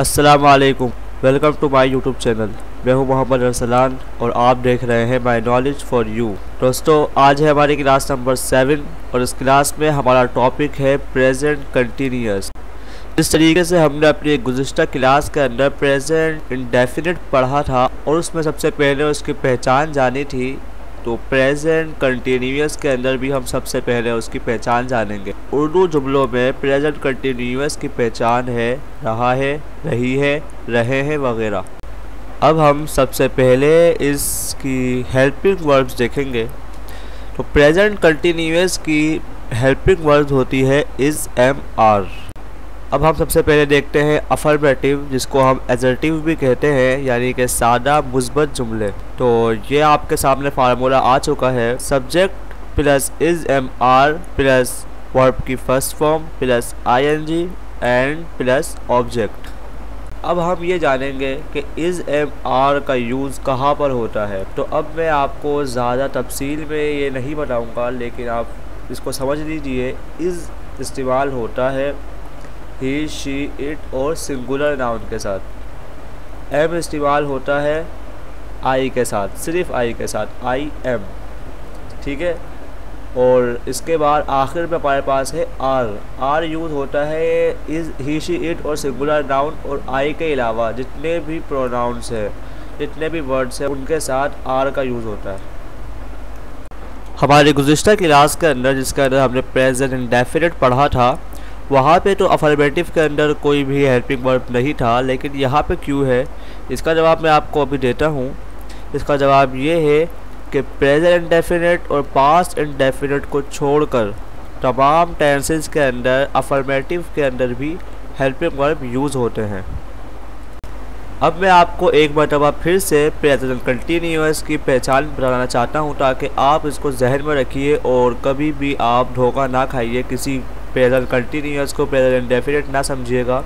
अस्सलाम वालेकुम, welcome to my YouTube channel. मैं हूं मोहम्मद अरसलान और आप देख रहे हैं माय नॉलेज फॉर यू। दोस्तों, आज है हमारी क्लास नंबर 7 और इस क्लास में हमारा टॉपिक है प्रेजेंट कंटिन्यूअस। जिस तरीके से हमने अपनी गुज़िश्ता क्लास के अंदर प्रेजेंट इंडेफिनिट पढ़ा था और उसमें सबसे पहले उसकी पहचान जानी थी, तो प्रेजेंट कंटिन्यूअस के अंदर भी हम सबसे पहले उसकी पहचान जानेंगे। उर्दू जुमलों में प्रेजेंट कंटिन्यूअस की पहचान है रहा है, रही है, रहे हैं वगैरह। अब हम सबसे पहले इसकी हेल्पिंग वर्ब्स देखेंगे। तो प्रेजेंट कंटिन्यूअस की हेल्पिंग वर्ब्स होती है इज़, एम, आर। अब हम सबसे पहले देखते हैं अफर्मेटिव, जिसको हम एजर्टिव भी कहते हैं, यानी कि सादा मुस्बत जुमले। तो ये आपके सामने फार्मूला आ चुका है। Subject plus is, am, are plus verb की first form plus ING and plus object. अब हम ये जानेंगे कि इज़, एम, आर का यूज़ कहाँ पर होता है। तो अब मैं आपको ज़्यादा तफसील में ये नहीं बताऊँगा, लेकिन आप इसको समझ लीजिए। इज़ इस्तेमाल होता है ही, शी, इट और सिंगुलर नाउन के साथ। एम इस्तेमाल होता है आई के साथ, सिर्फ आई के साथ, आई एम, ठीक है। और इसके बाद आखिर में हमारे पास है आर। आर यूज़ होता है इज़, ही, शी, इट और सिंगुलर नाउन और आई के अलावा जितने भी प्रोनाउंस हैं, जितने भी वर्ड्स हैं, उनके साथ आर का यूज़ होता है। हमारी गुज़िश्ता क्लास के अंदर जिसके अंदर हमने प्रेजेंट इंडेफिनिट पढ़ा था, वहाँ पे तो अफर्मेटिव के अंदर कोई भी हेल्पिंग वर्ब नहीं था, लेकिन यहाँ पे क्यों है, इसका जवाब मैं आपको अभी देता हूँ। इसका जवाब ये है कि प्रेजेंट इंडेफिनिट और पास्ट इंडेफिनिट को छोड़कर तमाम टेंसेस के अंदर अफर्मेटिव के अंदर भी हेल्पिंग वर्ब यूज़ होते हैं। अब मैं आपको एक मरतबा फिर से प्रेजेंट कंटिन्यूअस की पहचान बताना चाहता हूँ, ताकि आप इसको जहन में रखिए और कभी भी आप धोखा ना खाइए, किसी प्रेजेंट कंटिन्यूअस को प्रेजेंट इंडेफिनिट ना समझिएगा।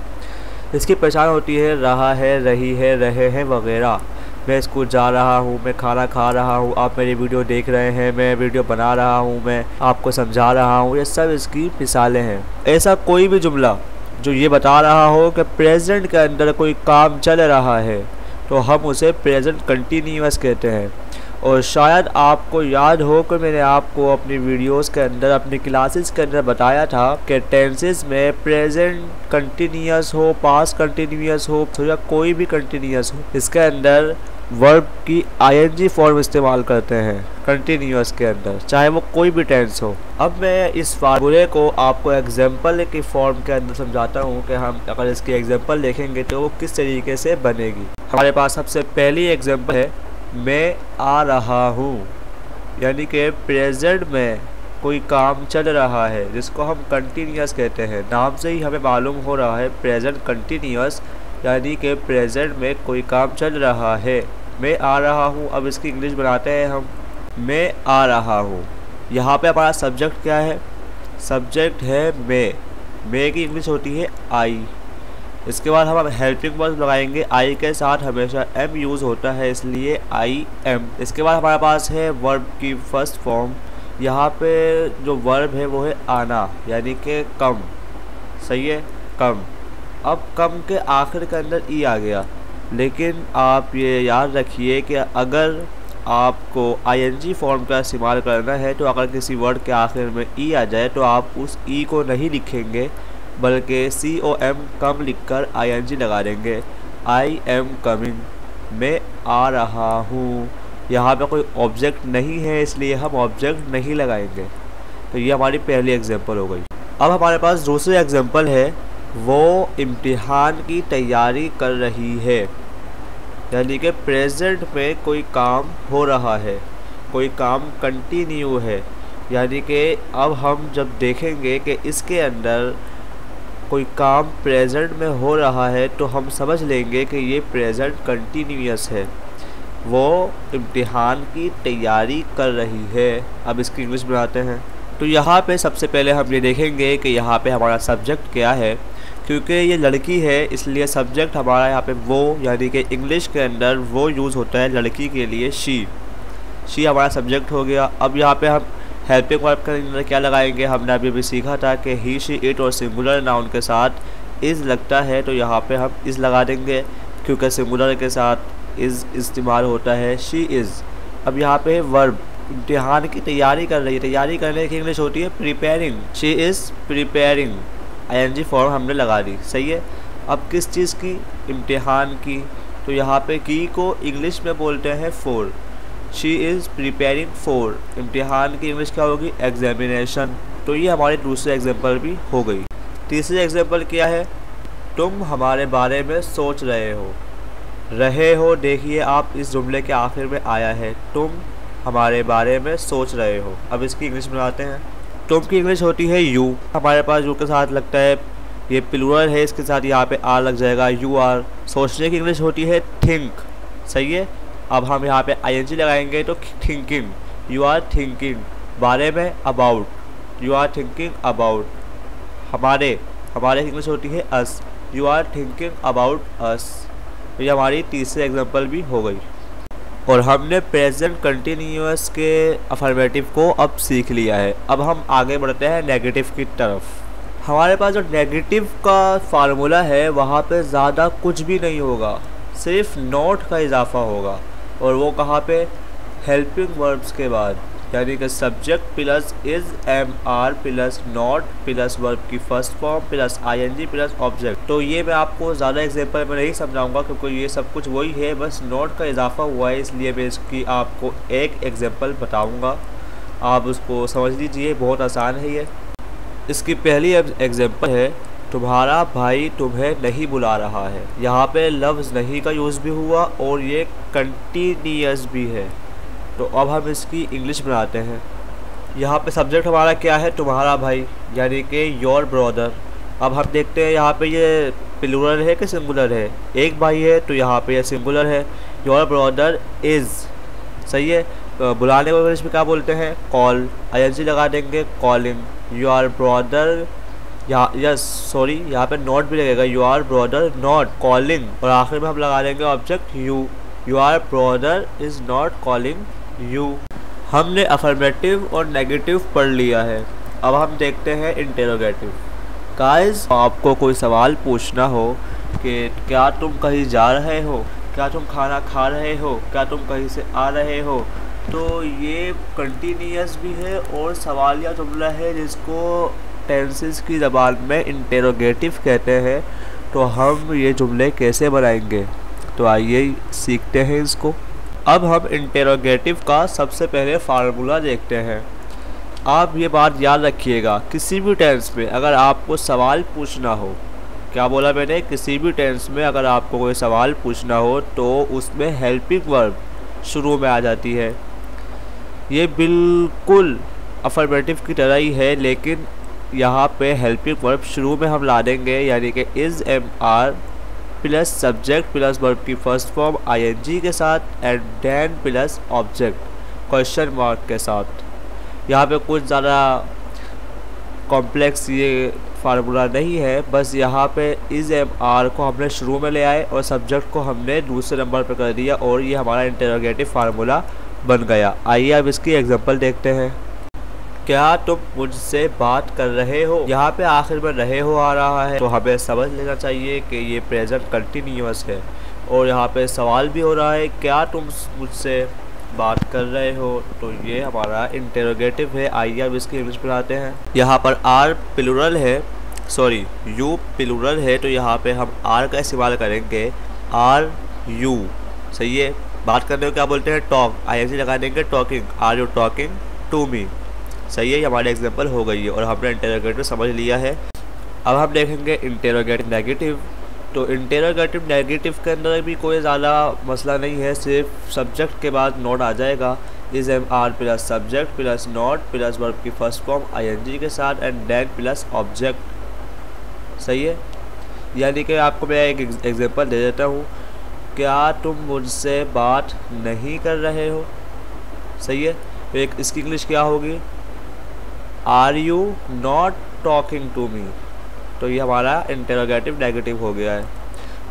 इसकी पहचान होती है रहा है, रही है, रहे हैं वगैरह। मैं स्कूल जा रहा हूँ, मैं खाना खा रहा हूँ, आप मेरी वीडियो देख रहे हैं, मैं वीडियो बना रहा हूँ, मैं आपको समझा रहा हूँ, ये सब इसकी मिसालें हैं। ऐसा कोई भी जुमला जो ये बता रहा हो कि प्रेजेंट के अंदर कोई काम चल रहा है, तो हम उसे प्रेजेंट कंटिन्यूअस कहते हैं। और शायद आपको याद हो कि मैंने आपको अपनी वीडियोस के अंदर, अपनी क्लासेस के अंदर बताया था कि टेंसेस में प्रेजेंट कंटिन्यूअस हो, पास्ट कंटिन्यूअस हो या कोई भी कंटिन्यूअस हो, इसके अंदर वर्ब की आईएनजी फॉर्म इस्तेमाल करते हैं कंटिन्यूअस के अंदर, चाहे वो कोई भी टेंस हो। अब मैं इस फार्मूले को आपको एग्जाम्पल की फॉर्म के अंदर समझाता हूँ कि हम अगर इसकी एग्जाम्पल देखेंगे तो वो किस तरीके से बनेगी। हमारे पास सबसे पहली एग्जाम्पल है मैं आ रहा हूँ, यानी कि प्रेजेंट में कोई काम चल रहा है, जिसको हम कंटिन्यूअस कहते हैं। नाम से ही हमें मालूम हो रहा है प्रेजेंट कंटिन्यूअस, यानी कि प्रेजेंट में कोई काम चल रहा है। मैं आ रहा हूँ, अब इसकी इंग्लिश बनाते हैं हम। मैं आ रहा हूँ, यहाँ पे हमारा सब्जेक्ट क्या है? सब्जेक्ट है मैं की इंग्लिश होती है आई। इसके बाद हम हेल्पिंग वर्ब लगाएंगे, आई के साथ हमेशा एम यूज़ होता है, इसलिए आई एम। इसके बाद हमारे पास है वर्ब की फर्स्ट फॉर्म। यहाँ पे जो वर्ब है वो है आना, यानी कि कम। सही है, कम। अब कम के आखिर के अंदर ई आ गया, लेकिन आप ये याद रखिए कि अगर आपको आईएनजी फॉर्म का इस्तेमाल करना है, तो अगर किसी वर्ड के आखिर में ई आ जाए तो आप उस ई को नहीं लिखेंगे, बल्कि COM कम लिखकर ING लगा देंगे। आई एम कमिंग, मैं आ रहा हूँ। यहाँ पे कोई ऑब्जेक्ट नहीं है, इसलिए हम ऑब्जेक्ट नहीं लगाएंगे। तो ये हमारी पहली एग्जांपल हो गई। अब हमारे पास दूसरी एग्जांपल है, वो इम्तिहान की तैयारी कर रही है, यानी कि प्रेजेंट में कोई काम हो रहा है, कोई काम कंटिन्यू है। यानी कि अब हम जब देखेंगे कि इसके अंदर कोई काम प्रेजेंट में हो रहा है, तो हम समझ लेंगे कि ये प्रेजेंट कंटिन्यूअस है। वो इम्तिहान की तैयारी कर रही है। अब इसकी इंग्लिश बनाते हैं। तो यहाँ पे सबसे पहले हम ये देखेंगे कि यहाँ पे हमारा सब्जेक्ट क्या है। क्योंकि ये लड़की है, इसलिए सब्जेक्ट हमारा यहाँ पे वो, यानी कि इंग्लिश के अंदर वो यूज़ होता है लड़की के लिए, शी हमारा सब्जेक्ट हो गया। अब यहाँ पे हम हेल्पिंग वर्ब के अंदर क्या लगाएंगे? हमने अभी सीखा था कि ही, शी, इट और सिंगुलर नाउन के साथ इज़ लगता है तो यहाँ पे हम इज़ लगा देंगे, क्योंकि सिंगुलर के साथ इज़ इस्तेमाल होता है। She is. अब यहाँ पे वर्ब, इम्तिहान की तैयारी कर रही है, तैयारी करने की इंग्लिश होती है preparing. She is preparing, ING form हमने लगा दी। सही है। अब किस चीज़ की? इम्तिहान की। तो यहाँ पे की को इंग्लिश में बोलते हैं for. She is preparing for, इम्तिहान की इंग्लिश क्या होगी? एग्जामिनेशन। तो ये हमारी दूसरी एग्जाम्पल भी हो गई। तीसरी एग्जाम्पल क्या है? तुम हमारे बारे में सोच रहे हो। देखिए आप, इस जुमले के आखिर में आया है, तुम हमारे बारे में सोच रहे हो। अब इसकी इंग्लिश बनाते हैं। तुम की इंग्लिश होती है यू। हमारे पास यू के साथ लगता है, ये प्लूरल है, इसके साथ यहाँ पे आर लग जाएगा, यू आर। सोचने की इंग्लिश होती है थिंक। सही है। अब हम यहाँ पे ING लगाएंगे तो थिंकिंग, यू आर थिंकिंग। बारे में about, you are thinking about. हमारे की इंग्लिश होती है us, you are thinking about us. ये हमारी तीसरी एग्जाम्पल भी हो गई। और हमने प्रेजेंट कंटिन्यूअस के अफर्मेटिव को अब सीख लिया है। अब हम आगे बढ़ते हैं नेगेटिव की तरफ। हमारे पास जो नेगेटिव का फार्मूला है वहाँ पे ज़्यादा कुछ भी नहीं होगा, सिर्फ नॉट का इजाफा होगा। और वो कहाँ पे? हेल्पिंग वर्ब्स के बाद, यानी कि subject plus is MR plus not plus verb की first form plus ING plus object. तो ये मैं आपको ज़्यादा एग्जांपल में नहीं समझाऊंगा, क्योंकि ये सब कुछ वही है, बस नॉट का इजाफा हुआ है, इसलिए मैं इसकी आपको एक एग्जांपल बताऊंगा। आप उसको समझ लीजिए, बहुत आसान है ये। इसकी पहली एग्जांपल है, तुम्हारा भाई तुम्हें नहीं बुला रहा है। यहाँ पे लफ्ज़ नहीं का यूज़ भी हुआ और ये कंटिन्यूअस भी है। तो अब हम इसकी इंग्लिश बनाते हैं। यहाँ पे सब्जेक्ट हमारा क्या है? तुम्हारा भाई, यानी कि योर ब्रदर। अब हम देखते हैं यहाँ पे ये प्लूरल है कि सिंगुलर है? एक भाई है तो यहाँ पे ये सिंगुलर है। Your brother is. सही है। बुलाने को इंग्लिश में क्या बोलते हैं? कॉल। ING लगा देंगे, कॉलिंग। योर ब्रदर, यहाँ पे नॉट भी लगेगा, योर ब्रदर नॉट कॉलिंग। और आखिर में हम लगा देंगे object you. Your brother is not calling you. हमने अफर्मेटिव और नेगेटिव पढ़ लिया है। अब हम देखते हैं इंटेरोगेटिव। गाइस, आपको कोई सवाल पूछना हो कि क्या तुम कहीं जा रहे हो, क्या तुम खाना खा रहे हो, क्या तुम कहीं से आ रहे हो, तो ये कंटिन्यूअस भी है और सवालिया जुमला है, जिसको टेंसेस की ज़बान में इंटेरोगेटिव कहते हैं। तो हम ये जुमले कैसे बनाएंगे, तो आइए सीखते हैं इसको। अब हम इंटेरोगेटिव का सबसे पहले फार्मूला देखते हैं। आप ये बात याद रखिएगा, किसी भी टेंस में अगर आपको सवाल पूछना हो, क्या बोला मैंने? किसी भी टेंस में अगर आपको कोई सवाल पूछना हो तो उसमें हेल्पिंग वर्ब शुरू में आ जाती है। ये बिल्कुल अफर्मेटिव की तरह ही है, लेकिन यहाँ पे हेल्पिंग वर्ब शुरू में हम ला देंगे, यानी कि is MR plus subject plus verb की फर्स्ट फॉर्म ING के साथ and then plus object question mark के साथ। यहाँ पे कुछ ज़्यादा कॉम्प्लेक्स ये फार्मूला नहीं है, बस यहाँ पे इज़ MR को हमने शुरू में ले आए और सब्जेक्ट को हमने दूसरे नंबर पर कर दिया और ये हमारा इंटेरोगेटिव फार्मूला बन गया। आइए अब इसकी एग्जांपल देखते हैं। क्या तुम मुझसे बात कर रहे हो? यहाँ पे आखिर में रहे हो आ रहा है, तो हमें समझ लेना चाहिए कि ये प्रेजेंट कंटिन्यूअस है। और यहाँ पे सवाल भी हो रहा है, क्या तुम मुझसे बात कर रहे हो, तो ये हमारा इंटेरोगेटिव है। आइए अब इसकी इंग्लिश बनाते हैं। यहाँ पर आर प्लूरल है, सॉरी यू प्लूरल है, तो यहाँ पे हम आर का इस्तेमाल करेंगे, आर यू। सही है। बात करने को क्या बोलते हैं? टॉक। ING लगा देंगे, talking. Are you talking to me. सही है। ये हमारी एग्जांपल हो गई है और हमने इंटेरोगेटिव समझ लिया है। अब हम देखेंगे इंटेरोगेटिव नेगेटिव। तो इंटेरोगेटिव नेगेटिव के अंदर भी कोई ज़्यादा मसला नहीं है, सिर्फ सब्जेक्ट के बाद नॉट आ जाएगा। Is MR plus subject plus not plus verb की फर्स्ट फॉर्म ING के साथ एंड देन प्लस ऑब्जेक्ट। सही है। यानी कि आपको मैं एक एग्जांपल दे देता हूँ, क्या तुम मुझसे बात नहीं कर रहे हो? सही है। तो एक इसकी इंग्लिश क्या होगी? Are you not talking to me. तो ये हमारा इंटेरोगेटिव नेगेटिव हो गया है।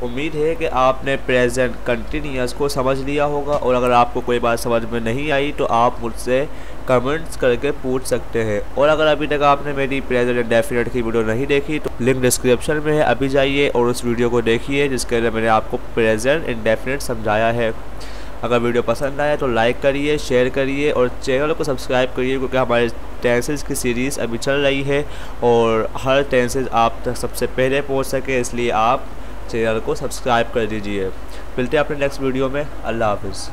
उम्मीद है कि आपने प्रेजेंट कंटिन्यूअस को समझ लिया होगा, और अगर आपको कोई बात समझ में नहीं आई तो आप मुझसे कमेंट्स करके पूछ सकते हैं। और अगर अभी तक आपने मेरी प्रेजेंट इंडेफिनिट की वीडियो नहीं देखी तो लिंक डिस्क्रिप्शन में है, अभी जाइए और उस वीडियो को देखिए जिसके अंदर मैंने आपको प्रेजेंट इंडेफिनिट समझाया है। अगर वीडियो पसंद आया तो लाइक करिए, शेयर करिए और चैनल को सब्सक्राइब करिए, क्योंकि हमारे टेंसेस की सीरीज़ अभी चल रही है और हर टेंसेस आप तक सबसे पहले पहुंच सके, इसलिए आप चैनल को सब्सक्राइब कर दीजिए। मिलते हैं अपने नेक्स्ट वीडियो में। अल्लाह हाफिज़।